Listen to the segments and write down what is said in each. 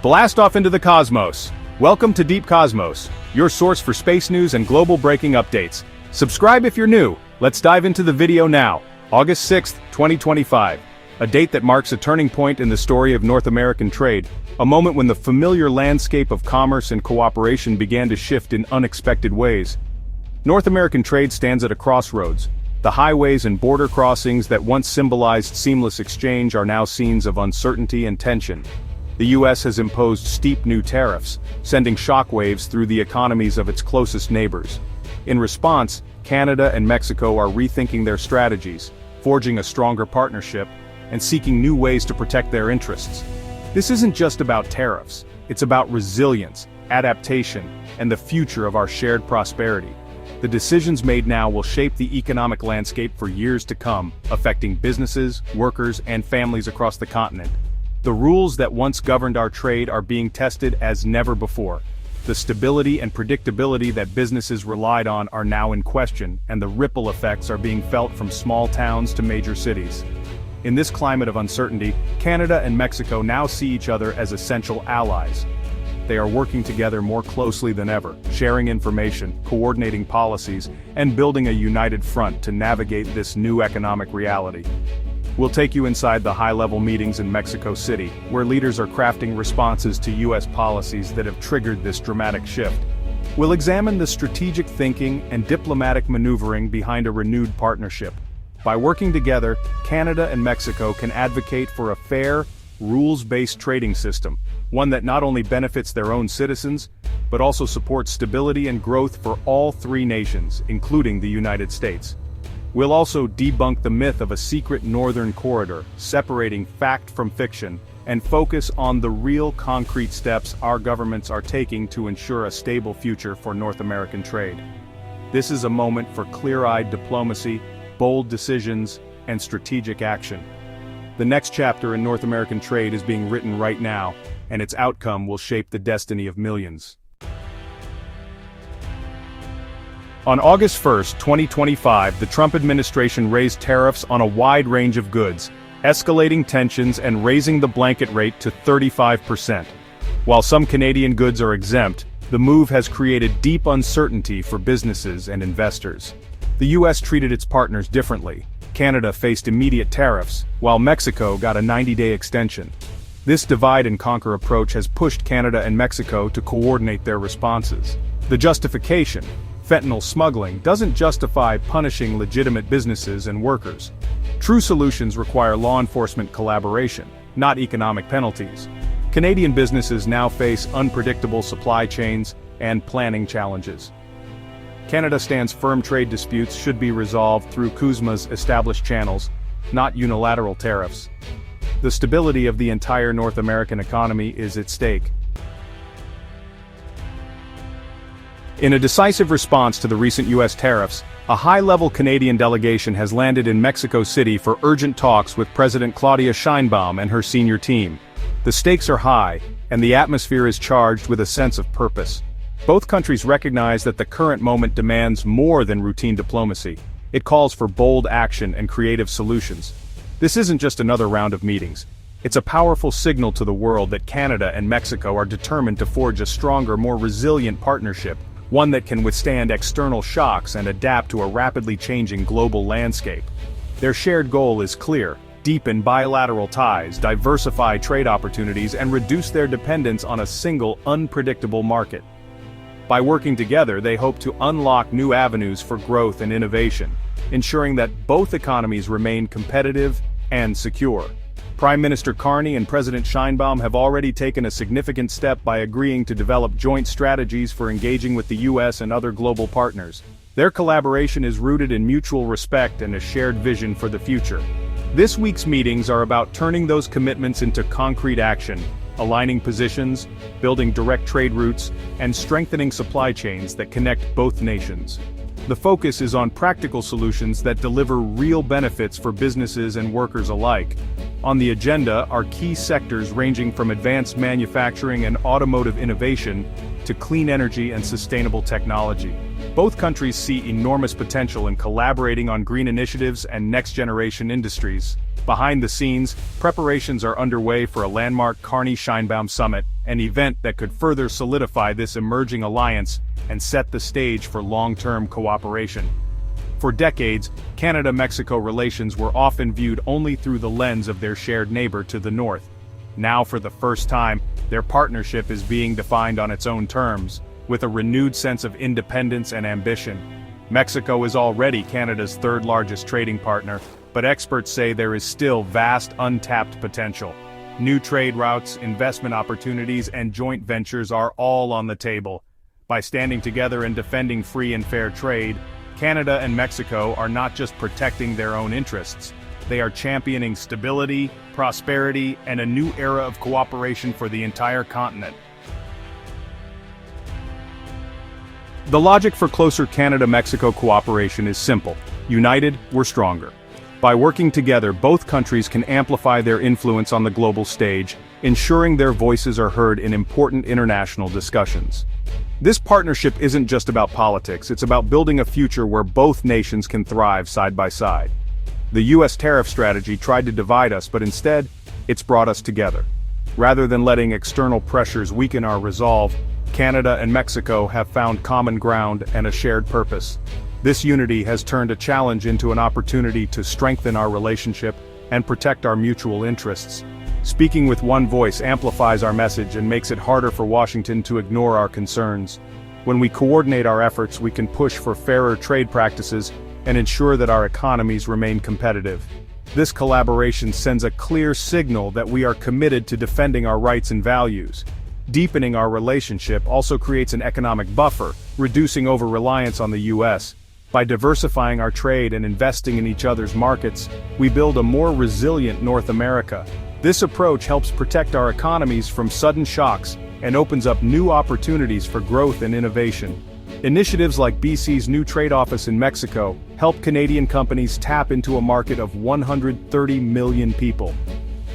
Blast off into the cosmos. Welcome to Deep Cosmos, your source for space news and global breaking updates. Subscribe if you're new. Let's dive into the video now. August 6, 2025. A date that marks a turning point in the story of North American trade, a moment when the familiar landscape of commerce and cooperation began to shift in unexpected ways. North American trade stands at a crossroads. The highways and border crossings that once symbolized seamless exchange are now scenes of uncertainty and tension. The U.S. has imposed steep new tariffs, sending shockwaves through the economies of its closest neighbors. In response, Canada and Mexico are rethinking their strategies, forging a stronger partnership, and seeking new ways to protect their interests. This isn't just about tariffs, it's about resilience, adaptation, and the future of our shared prosperity. The decisions made now will shape the economic landscape for years to come, affecting businesses, workers, and families across the continent. The rules that once governed our trade are being tested as never before. The stability and predictability that businesses relied on are now in question, and the ripple effects are being felt from small towns to major cities. In this climate of uncertainty, Canada and Mexico now see each other as essential allies. They are working together more closely than ever, sharing information, coordinating policies, and building a united front to navigate this new economic reality. We'll take you inside the high-level meetings in Mexico City, where leaders are crafting responses to U.S. policies that have triggered this dramatic shift. We'll examine the strategic thinking and diplomatic maneuvering behind a renewed partnership. By working together, Canada and Mexico can advocate for a fair, rules-based trading system, one that not only benefits their own citizens, but also supports stability and growth for all three nations, including the United States. We'll also debunk the myth of a secret northern corridor, separating fact from fiction, and focus on the real concrete steps our governments are taking to ensure a stable future for North American trade. This is a moment for clear-eyed diplomacy, bold decisions, and strategic action. The next chapter in North American trade is being written right now, and its outcome will shape the destiny of millions. On August 1, 2025, the Trump administration raised tariffs on a wide range of goods, escalating tensions and raising the blanket rate to 35%. While some Canadian goods are exempt, the move has created deep uncertainty for businesses and investors. The U.S. treated its partners differently. Canada faced immediate tariffs, while Mexico got a 90-day extension. This divide-and-conquer approach has pushed Canada and Mexico to coordinate their responses. The justification: fentanyl smuggling doesn't justify punishing legitimate businesses and workers. True solutions require law enforcement collaboration, not economic penalties. Canadian businesses now face unpredictable supply chains and planning challenges. Canada stands firm trade disputes should be resolved through CUSMA's established channels, not unilateral tariffs. The stability of the entire North American economy is at stake. In a decisive response to the recent U.S. tariffs, a high-level Canadian delegation has landed in Mexico City for urgent talks with President Claudia Sheinbaum and her senior team. The stakes are high, and the atmosphere is charged with a sense of purpose. Both countries recognize that the current moment demands more than routine diplomacy. It calls for bold action and creative solutions. This isn't just another round of meetings. It's a powerful signal to the world that Canada and Mexico are determined to forge a stronger, more resilient partnership, one that can withstand external shocks and adapt to a rapidly changing global landscape. Their shared goal is clear: deepen bilateral ties, diversify trade opportunities, and reduce their dependence on a single, unpredictable market. By working together, they hope to unlock new avenues for growth and innovation, ensuring that both economies remain competitive and secure. Prime Minister Carney and President Sheinbaum have already taken a significant step by agreeing to develop joint strategies for engaging with the U.S. and other global partners. Their collaboration is rooted in mutual respect and a shared vision for the future. This week's meetings are about turning those commitments into concrete action, aligning positions, building direct trade routes, and strengthening supply chains that connect both nations. The focus is on practical solutions that deliver real benefits for businesses and workers alike. On the agenda are key sectors ranging from advanced manufacturing and automotive innovation to clean energy and sustainable technology. Both countries see enormous potential in collaborating on green initiatives and next-generation industries. Behind the scenes, preparations are underway for a landmark Carney-Sheinbaum summit, an event that could further solidify this emerging alliance and set the stage for long-term cooperation. For decades, Canada-Mexico relations were often viewed only through the lens of their shared neighbor to the north. Now, for the first time, their partnership is being defined on its own terms, with a renewed sense of independence and ambition. Mexico is already Canada's third-largest trading partner, but experts say there is still vast untapped potential. New trade routes, investment opportunities, and joint ventures are all on the table. By standing together and defending free and fair trade, Canada and Mexico are not just protecting their own interests, they are championing stability, prosperity, and a new era of cooperation for the entire continent. The logic for closer Canada-Mexico cooperation is simple. United, we're stronger. By working together, both countries can amplify their influence on the global stage, ensuring their voices are heard in important international discussions. This partnership isn't just about politics, it's about building a future where both nations can thrive side by side. The U.S. tariff strategy tried to divide us, but instead, it's brought us together. Rather than letting external pressures weaken our resolve, Canada and Mexico have found common ground and a shared purpose. This unity has turned a challenge into an opportunity to strengthen our relationship and protect our mutual interests. Speaking with one voice amplifies our message and makes it harder for Washington to ignore our concerns. When we coordinate our efforts, we can push for fairer trade practices and ensure that our economies remain competitive. This collaboration sends a clear signal that we are committed to defending our rights and values. Deepening our relationship also creates an economic buffer, reducing over-reliance on the U.S. By diversifying our trade and investing in each other's markets, we build a more resilient North America. This approach helps protect our economies from sudden shocks and opens up new opportunities for growth and innovation. Initiatives like BC's new trade office in Mexico help Canadian companies tap into a market of 130 million people.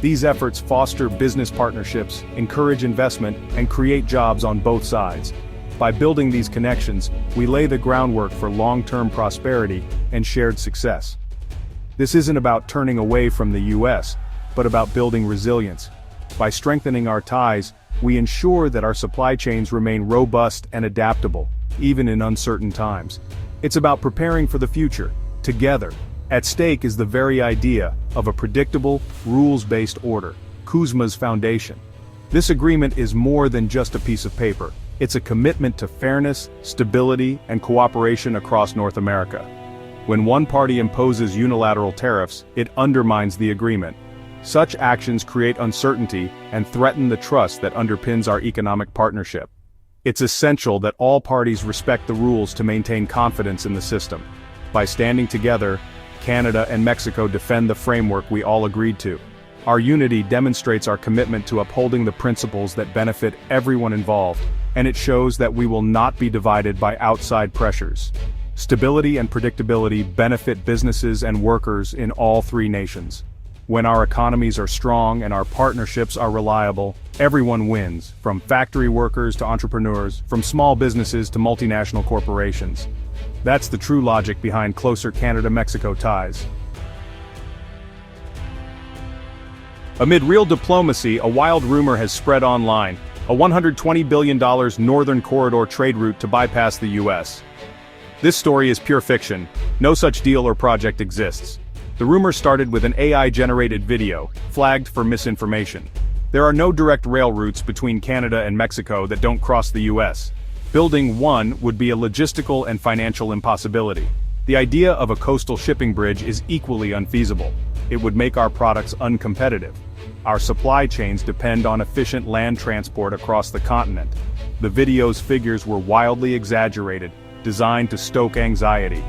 These efforts foster business partnerships, encourage investment, and create jobs on both sides. By building these connections, we lay the groundwork for long-term prosperity and shared success. This isn't about turning away from the U.S., but about building resilience. By strengthening our ties, we ensure that our supply chains remain robust and adaptable, even in uncertain times. It's about preparing for the future, together. At stake is the very idea of a predictable, rules-based order, CUSMA's foundation. This agreement is more than just a piece of paper. It's a commitment to fairness, stability, and cooperation across North America. When one party imposes unilateral tariffs, it undermines the agreement. Such actions create uncertainty and threaten the trust that underpins our economic partnership. It's essential that all parties respect the rules to maintain confidence in the system. By standing together, Canada and Mexico defend the framework we all agreed to. Our unity demonstrates our commitment to upholding the principles that benefit everyone involved, and it shows that we will not be divided by outside pressures. Stability and predictability benefit businesses and workers in all three nations. When our economies are strong and our partnerships are reliable, everyone wins, from factory workers to entrepreneurs, from small businesses to multinational corporations. That's the true logic behind closer Canada-Mexico ties. Amid real diplomacy, a wild rumor has spread online: a $120 billion Northern Corridor trade route to bypass the U.S. This story is pure fiction. No such deal or project exists. The rumor started with an AI-generated video, flagged for misinformation. There are no direct rail routes between Canada and Mexico that don't cross the U.S. Building one would be a logistical and financial impossibility. The idea of a coastal shipping bridge is equally unfeasible. It would make our products uncompetitive. Our supply chains depend on efficient land transport across the continent. The video's figures were wildly exaggerated, designed to stoke anxiety.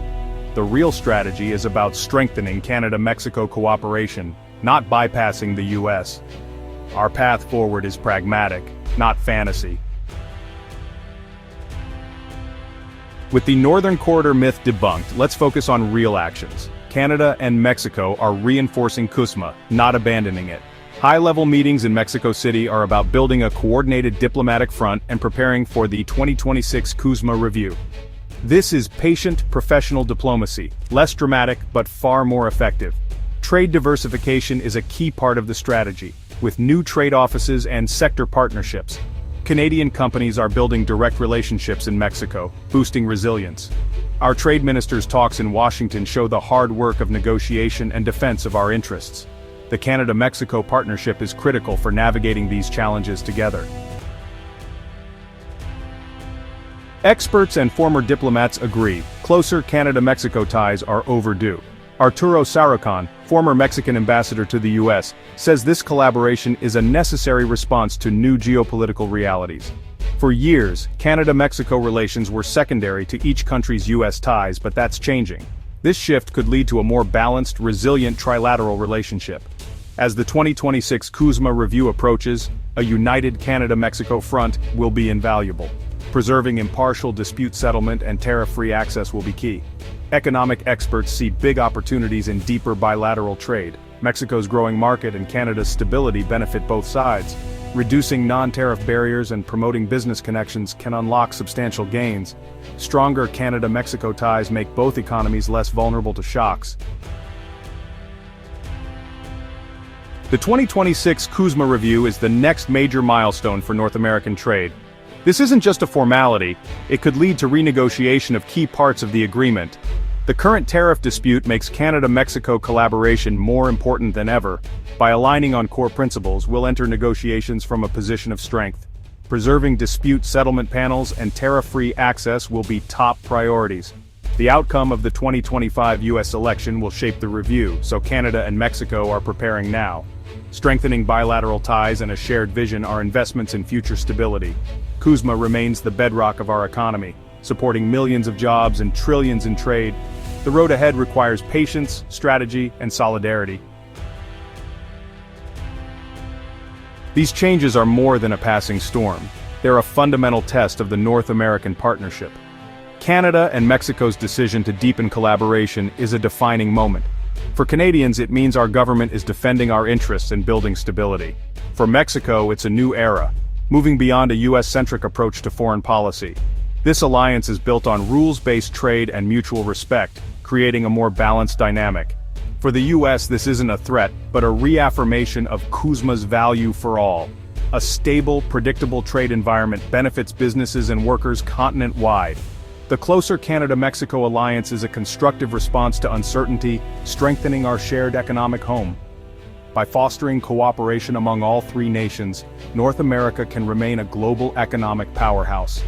The real strategy is about strengthening Canada-Mexico cooperation, not bypassing the U.S. Our path forward is pragmatic, not fantasy. With the Northern Corridor myth debunked, let's focus on real actions. Canada and Mexico are reinforcing CUSMA, not abandoning it. High-level meetings in Mexico City are about building a coordinated diplomatic front and preparing for the 2026 CUSMA review. This is patient, professional diplomacy, less dramatic but far more effective. Trade diversification is a key part of the strategy, with new trade offices and sector partnerships. Canadian companies are building direct relationships in Mexico, boosting resilience. Our trade ministers' talks in Washington show the hard work of negotiation and defense of our interests. The Canada-Mexico partnership is critical for navigating these challenges together. Experts and former diplomats agree, closer Canada-Mexico ties are overdue. Arturo Sarucán, former Mexican ambassador to the US, says this collaboration is a necessary response to new geopolitical realities. For years, Canada-Mexico relations were secondary to each country's US ties, but that's changing. This shift could lead to a more balanced, resilient trilateral relationship. As the 2026 CUSMA review approaches, a united Canada-Mexico front will be invaluable. Preserving impartial dispute settlement and tariff-free access will be key. Economic experts see big opportunities in deeper bilateral trade. Mexico's growing market and Canada's stability benefit both sides. Reducing non-tariff barriers and promoting business connections can unlock substantial gains. Stronger Canada-Mexico ties make both economies less vulnerable to shocks. The 2026 CUSMA review is the next major milestone for North American trade. This isn't just a formality, it could lead to renegotiation of key parts of the agreement. The current tariff dispute makes Canada-Mexico collaboration more important than ever. By aligning on core principles, we'll enter negotiations from a position of strength. Preserving dispute settlement panels and tariff-free access will be top priorities. The outcome of the 2025 US election will shape the review, so Canada and Mexico are preparing now. Strengthening bilateral ties and a shared vision are investments in future stability. CUSMA remains the bedrock of our economy, supporting millions of jobs and trillions in trade. The road ahead requires patience, strategy, and solidarity. These changes are more than a passing storm. They're a fundamental test of the North American partnership. Canada and Mexico's decision to deepen collaboration is a defining moment. For Canadians, it means our government is defending our interests and building stability. For Mexico, it's a new era, moving beyond a US-centric approach to foreign policy. This alliance is built on rules-based trade and mutual respect, creating a more balanced dynamic. For the US, this isn't a threat, but a reaffirmation of CUSMA's value for all. A stable, predictable trade environment benefits businesses and workers continent-wide. The closer Canada-Mexico alliance is a constructive response to uncertainty, strengthening our shared economic home. By fostering cooperation among all three nations, North America can remain a global economic powerhouse.